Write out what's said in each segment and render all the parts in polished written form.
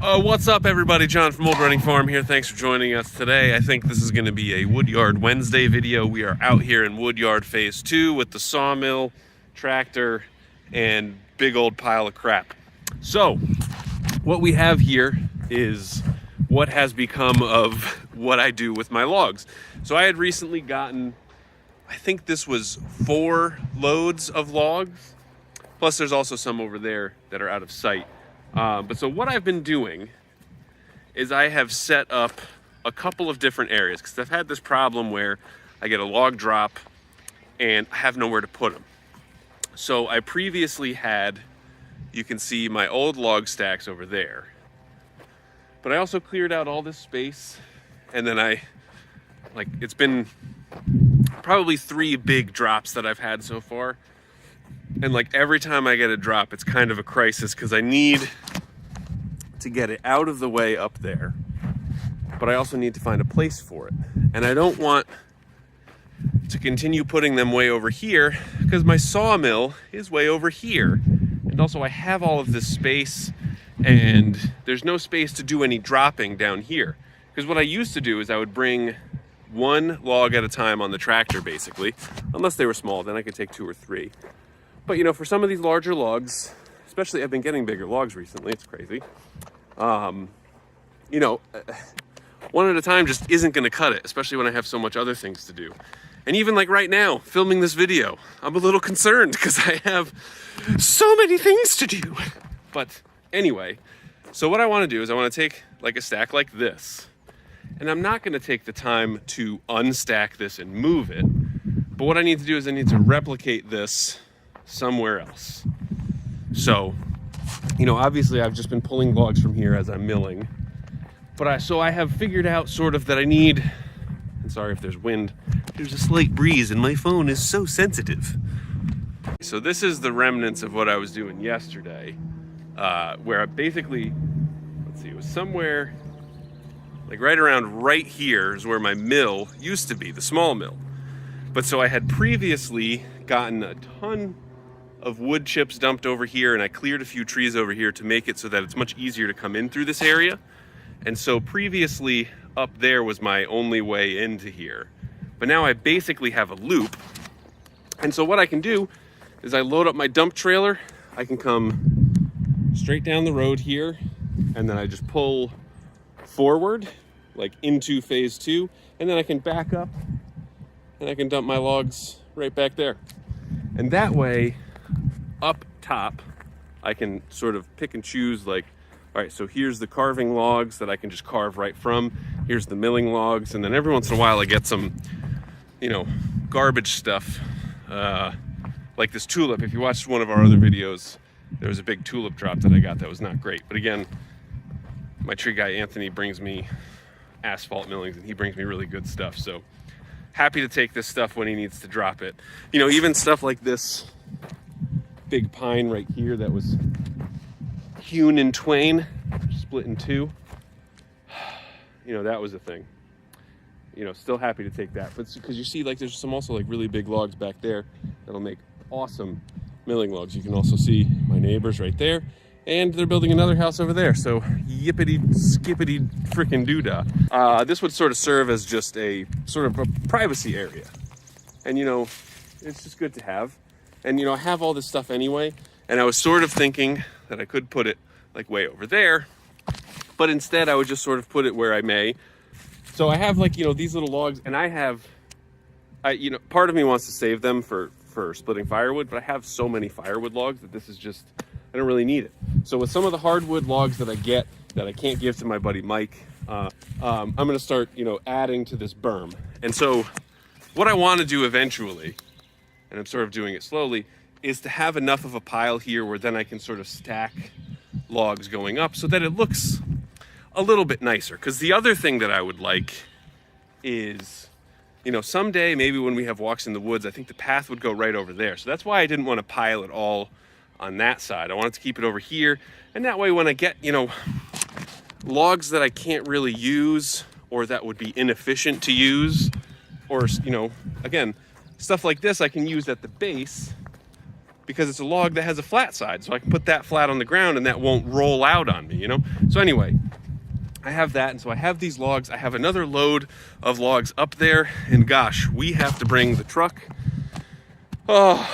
What's up, everybody? John from Old Running Farm here. Thanks for joining us today. I think this is going to be a Woodyard Wednesday video. We are out here in Woodyard Phase 2 with the sawmill, tractor, and big old pile of crap. So, what we have here is what has become of what I do with my logs. So I had recently gotten, I think this was 4 loads of logs. Plus there's also some over there that are out of sight. But so what I've been doing is I have set up a couple of different areas because I've had this problem where I get a log drop and I have nowhere to put them. So I previously had, you can see my old log stacks over there, but I also cleared out all this space, and then it's been probably 3 big drops that I've had so far. And like every time I get a drop, it's kind of a crisis because I need to get it out of the way up there, but I also need to find a place for it. And I don't want to continue putting them way over here because my sawmill is way over here. And also I have all of this space and there's no space to do any dropping down here. Because what I used to do is I would bring 1 log at a time on the tractor basically, unless they were small, then I could take 2 or 3. But you know, for some of these larger logs, especially I've been getting bigger logs recently, it's crazy. You know, 1 at a time just isn't gonna cut it, especially when I have so much other things to do. And even like right now, filming this video, I'm a little concerned because I have so many things to do. But anyway, so what I wanna do is I wanna take like a stack like this, and I'm not gonna take the time to unstack this and move it. But what I need to do is I need to replicate this somewhere else. So, you know, obviously I've just been pulling logs from here as I'm milling, but I have figured out sort of that I need, and sorry if there's wind, there's a slight breeze and my phone is so sensitive. So this is the remnants of what I was doing yesterday, where I basically, let's see, it was somewhere like right around right here is where my mill used to be, the small mill. But so I had previously gotten a ton of wood chips dumped over here, and I cleared a few trees over here to make it so that it's much easier to come in through this area. And so previously up there was my only way into here, but now I basically have a loop. And so what I can do is I load up my dump trailer, I can come straight down the road here, and then I just pull forward like into phase 2, and then I can back up and I can dump my logs right back there. And that way, up top, I can sort of pick and choose like, all right, so here's the carving logs that I can just carve right from. Here's the milling logs. And then every once in a while I get some, you know, garbage stuff, like this tulip. If you watched one of our other videos, there was a big tulip drop that I got that was not great. But again, my tree guy, Anthony, brings me asphalt millings and he brings me really good stuff. So happy to take this stuff when he needs to drop it. You know, even stuff like this big pine right here that was hewn in twain, split in 2. You know, that was a thing. You know, still happy to take that. But because you see, like, there's some also like really big logs back there that'll make awesome milling logs. You can also see my neighbors right there, and they're building another house over there. So yippity skippity frickin' doodah. This would sort of serve as just a sort of a privacy area. And you know, it's just good to have. And you know, I have all this stuff anyway, and I was sort of thinking that I could put it like way over there, but instead I would just sort of put it where I may. So I have like, you know, these little logs, and you know, part of me wants to save them for splitting firewood, but I have so many firewood logs that this is just, I don't really need it. So with some of the hardwood logs that I get that I can't give to my buddy Mike, I'm gonna start, you know, adding to this berm. And so what I want to do eventually, and I'm sort of doing it slowly, is to have enough of a pile here where then I can sort of stack logs going up so that it looks a little bit nicer. Because the other thing that I would like is, you know, someday maybe when we have walks in the woods, I think the path would go right over there. So that's why I didn't want to pile it all on that side. I wanted to keep it over here, and that way when I get, you know, logs that I can't really use or that would be inefficient to use, or, you know, again, stuff like this I can use at the base because it's a log that has a flat side. So I can put that flat on the ground and that won't roll out on me, you know? So anyway, I have that, and so I have these logs. I have another load of logs up there, and gosh, we have to bring the truck to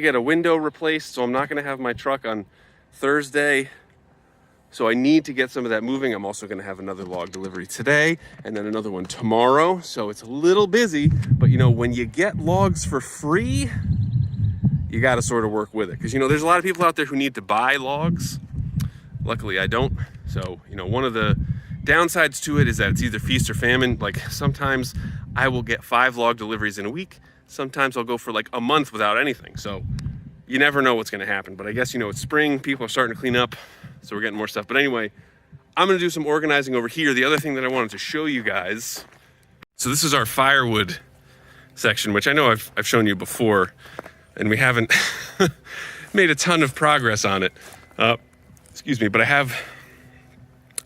get a window replaced. So I'm not gonna have my truck on Thursday. So I need to get some of that moving. I'm also gonna have another log delivery today and then another one tomorrow. So it's a little busy, but you know, when you get logs for free, you gotta sort of work with it. Cause you know, there's a lot of people out there who need to buy logs. Luckily I don't. So, you know, one of the downsides to it is that it's either feast or famine. Like sometimes I will get 5 log deliveries in a week. Sometimes I'll go for like a month without anything. So you never know what's gonna happen. But I guess, you know, it's spring, people are starting to clean up. So we're getting more stuff. But anyway, I'm gonna do some organizing over here. The other thing that I wanted to show you guys. So this is our firewood section, which I know I've shown you before, and we haven't made a ton of progress on it. Excuse me, but I have,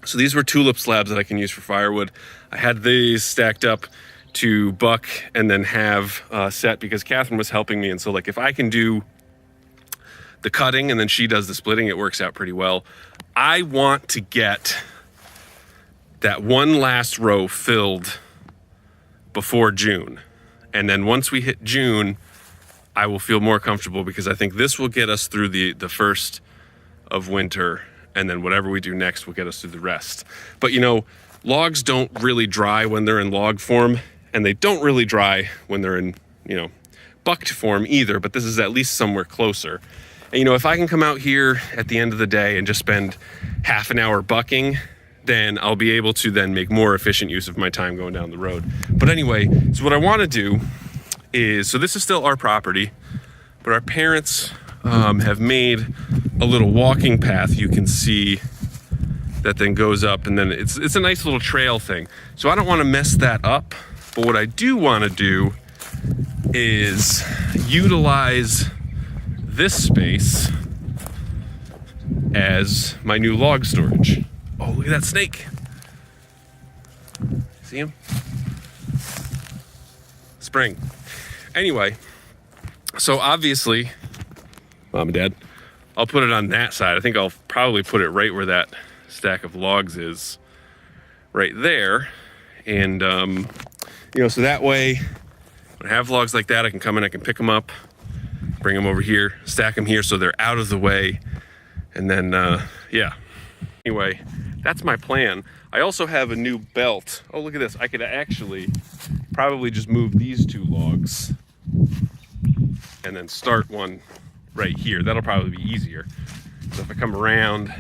so these were tulip slabs that I can use for firewood. I had these stacked up to buck and then have set because Catherine was helping me. And so like if I can do the cutting and then she does the splitting, it works out pretty well. I want to get that one last row filled before June. And then once we hit June, I will feel more comfortable because I think this will get us through the first of winter, and then whatever we do next will get us through the rest. But you know, logs don't really dry when they're in log form, and they don't really dry when they're in, you know, bucked form either, but this is at least somewhere closer. And you know, if I can come out here at the end of the day and just spend half an hour bucking, then I'll be able to then make more efficient use of my time going down the road. But anyway, so what I want to do is, so this is still our property, but our parents have made a little walking path you can see that then goes up, and then it's a nice little trail thing. So I don't want to mess that up, but what I do want to do is utilize this space as my new log storage. Oh, look at that snake. See him? Spring. Anyway, so obviously, Mom and Dad, I'll put it on that side. I think I'll probably put it right where that stack of logs is, right there. And, you know, so that way, when I have logs like that, I can come in, I can pick them up, bring them over here, stack them here so they're out of the way. And then, yeah. Anyway, that's my plan. I also have a new belt. Oh, look at this. I could actually probably just move these 2 logs and then start one right here. That'll probably be easier. So if I come around,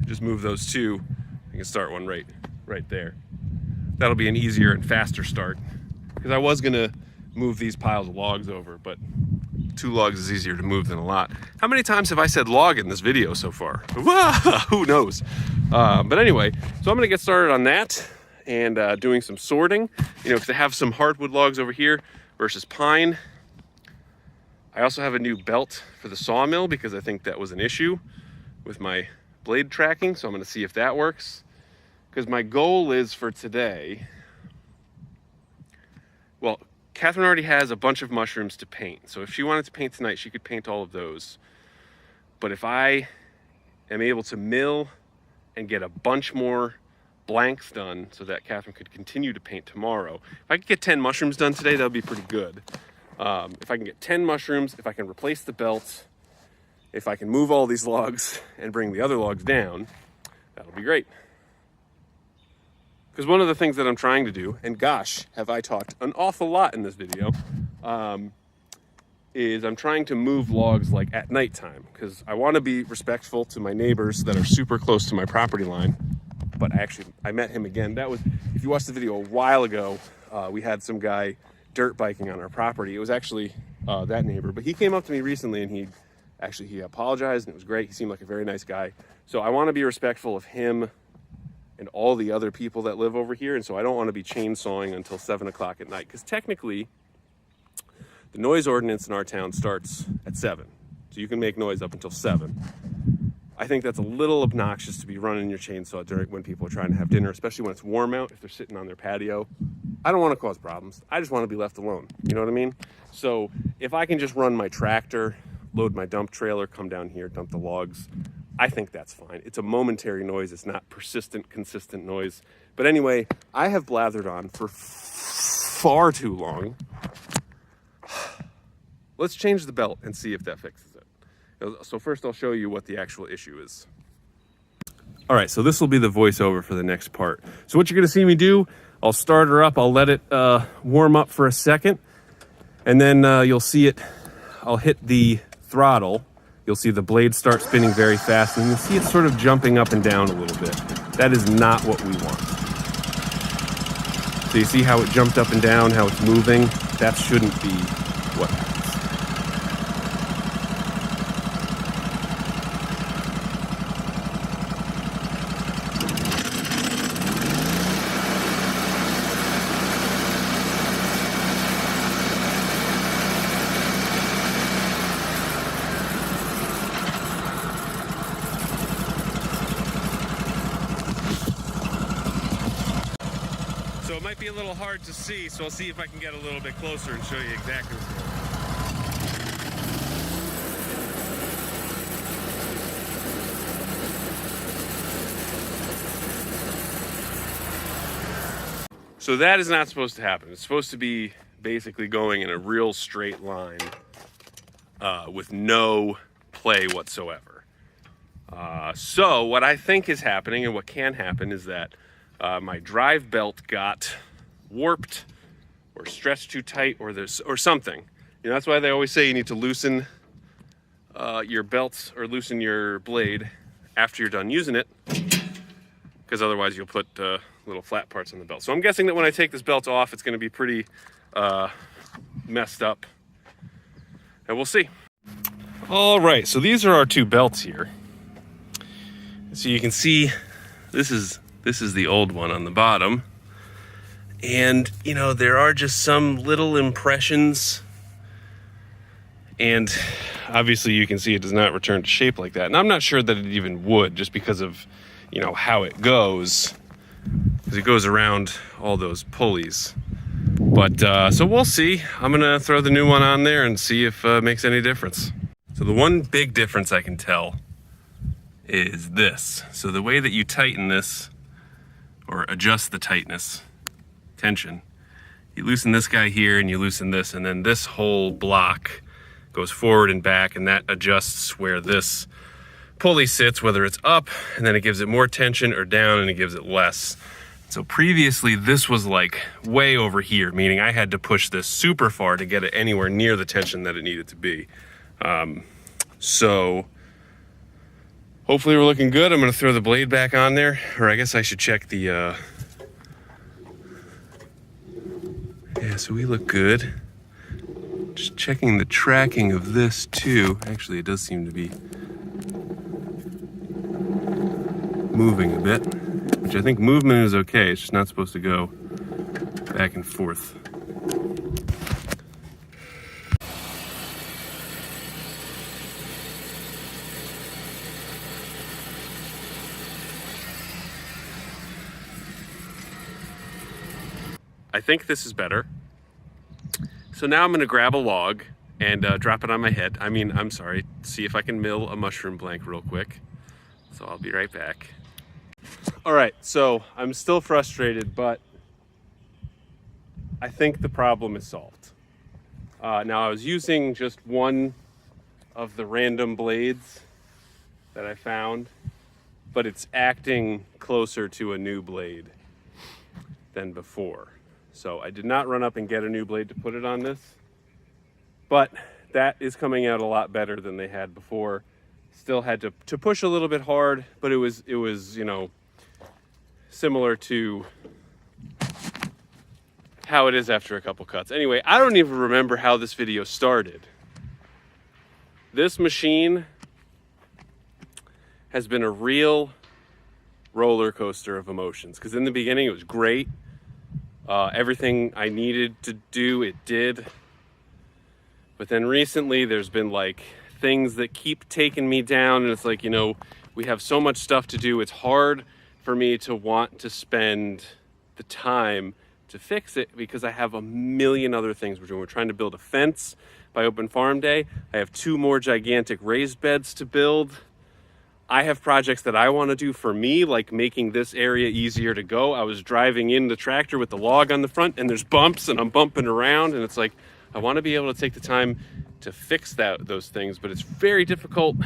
just move those 2, I can start one right there. That'll be an easier and faster start. Because I was gonna move these piles of logs over, but 2 logs is easier to move than a lot. How many times have I said log in this video so far? Who knows? But anyway, so I'm gonna get started on that and doing some sorting. You know, because I have some hardwood logs over here versus pine. I also have a new belt for the sawmill because I think that was an issue with my blade tracking. So I'm gonna see if that works. Because my goal is for today, well, Catherine already has a bunch of mushrooms to paint. So if she wanted to paint tonight, she could paint all of those. But if I am able to mill and get a bunch more blanks done so that Catherine could continue to paint tomorrow, if I could get 10 mushrooms done today, that would be pretty good. If I can get 10 mushrooms, if I can replace the belt, if I can move all these logs and bring the other logs down, that'll be great. Because one of the things that I'm trying to do, and gosh, have I talked an awful lot in this video, is I'm trying to move logs like at nighttime, because I want to be respectful to my neighbors that are super close to my property line. But actually, I met him again. That was, if you watched the video a while ago, we had some guy dirt biking on our property. It was actually that neighbor, but he came up to me recently and he apologized, and it was great. He seemed like a very nice guy. So I want to be respectful of him and all the other people that live over here. And so I don't want to be chainsawing until 7 o'clock at night, because technically the noise ordinance in our town starts at 7. So you can make noise up until 7. I think that's a little obnoxious to be running your chainsaw during when people are trying to have dinner, especially when it's warm out, if they're sitting on their patio. I don't want to cause problems. I just want to be left alone. You know what I mean? So if I can just run my tractor, load my dump trailer, come down here, dump the logs, I think that's fine. It's a momentary noise. It's not persistent, consistent noise. But anyway, I have blathered on for far too long. Let's change the belt and see if that fixes it. So first I'll show you what the actual issue is. All right, so this will be the voiceover for the next part. So what you're gonna see me do, I'll start her up, I'll let it warm up for a second, and then you'll see it, I'll hit the throttle. You'll see the blade start spinning very fast, and you'll see it sort of jumping up and down a little bit. That is not what we want. So you see how it jumped up and down, how it's moving? That shouldn't be what happens. So it might be a little hard to see, so I'll see if I can get a little bit closer and show you exactly what's going on. So that is not supposed to happen. It's supposed to be basically going in a real straight line with no play whatsoever. So what I think is happening, and what can happen, is that my drive belt got warped or stretched too tight, or something. You know, that's why they always say you need to loosen your belts or loosen your blade after you're done using it, because otherwise you'll put little flat parts on the belt. So I'm guessing that when I take this belt off, it's going to be pretty messed up, and we'll see. All right, so these are our two belts here. So you can see this is the old one on the bottom. And, you know, there are just some little impressions. And obviously you can see it does not return to shape like that. And I'm not sure that it even would, just because of, you know, how it goes. Because it goes around all those pulleys. But, so we'll see. I'm gonna throw the new one on there and see if it makes any difference. So the one big difference I can tell is this. So the way that you tighten this, or adjust the tightness, tension, you loosen this guy here and you loosen this, and then this whole block goes forward and back, and that adjusts where this pulley sits, whether it's up, and then it gives it more tension, or down and it gives it less. So previously this was like way over here, meaning I had to push this super far to get it anywhere near the tension that it needed to be. So hopefully we're looking good. I'm gonna throw the blade back on there, or I guess I should check the, yeah, so we look good. Just checking the tracking of this too. Actually, it does seem to be moving a bit, which I think movement is okay. It's just not supposed to go back and forth. I think this is better. So now I'm gonna grab a log and drop it on my head. I'm sorry, see if I can mill a mushroom blank real quick. So I'll be right back. All right, so I'm still frustrated, but I think the problem is solved. Now I was using just one of the random blades that I found, but it's acting closer to a new blade than before. So I did not run up and get a new blade to put it on this, but that is coming out a lot better than they had before. Still had to push a little bit hard, but it was, you know, similar to how it is after a couple cuts. Anyway, I don't even remember how this video started. This machine has been a real roller coaster of emotions, because in the beginning it was great. Everything I needed to do, it did. But then recently there's been like things that keep taking me down, and it's like, you know, we have so much stuff to do. It's hard for me to want to spend the time to fix it because I have a million other things we're doing. We're trying to build a fence by Open Farm Day. I have 2 more gigantic raised beds to build. I have projects that I want to do for me, like making this area easier to go. I was driving in the tractor with the log on the front and there's bumps and I'm bumping around, and it's like, I want to be able to take the time to fix those things, but it's very difficult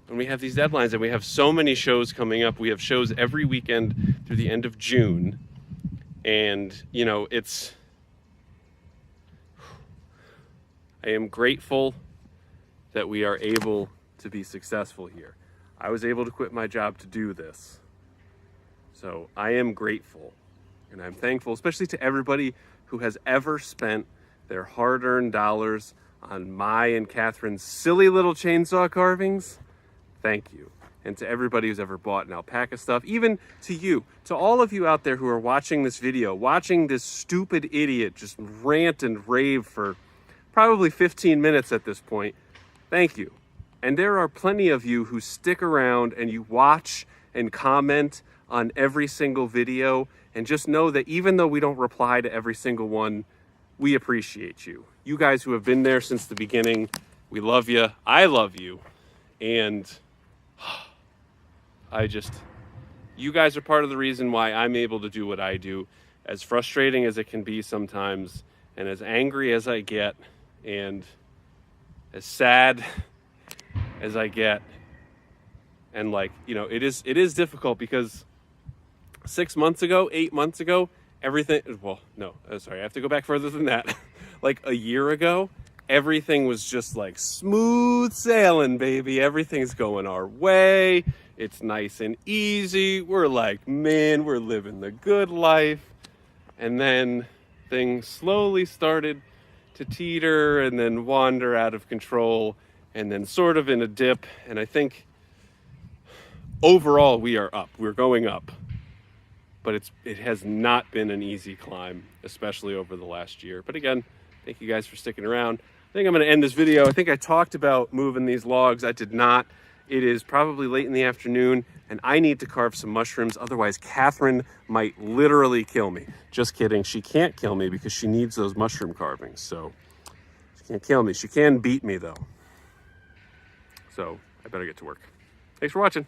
when we have these deadlines and we have so many shows coming up. We have shows every weekend through the end of June. And, you know, I am grateful that we are able to be successful here. I was able to quit my job to do this. So I am grateful, and I'm thankful, especially to everybody who has ever spent their hard-earned dollars on my and Catherine's silly little chainsaw carvings. Thank you. And to everybody who's ever bought an alpaca stuff, even to you, to all of you out there who are watching this video, watching this stupid idiot just rant and rave for probably 15 minutes at this point, thank you. And there are plenty of you who stick around and you watch and comment on every single video, and just know that even though we don't reply to every single one, we appreciate you. You guys who have been there since the beginning, we love you. I love you. And you guys are part of the reason why I'm able to do what I do, as frustrating as it can be sometimes, and as angry as I get, and as sad as I get. And like, you know, it is difficult because 8 months ago, everything, well, no, sorry, I have to go back further than that. Like a year ago, everything was just like smooth sailing, baby. Everything's going our way. It's nice and easy. We're like, man, we're living the good life. And then things slowly started to teeter and then wander out of control, and then sort of in a dip. And I think overall we are up. We're going up. But it has not been an easy climb, especially over the last year. But again, thank you guys for sticking around. I think I'm going to end this video. I think I talked about moving these logs. I did not. It is probably late in the afternoon, and I need to carve some mushrooms. Otherwise, Catherine might literally kill me. Just kidding. She can't kill me because she needs those mushroom carvings. So she can't kill me. She can beat me, though. So I better get to work. Thanks for watching.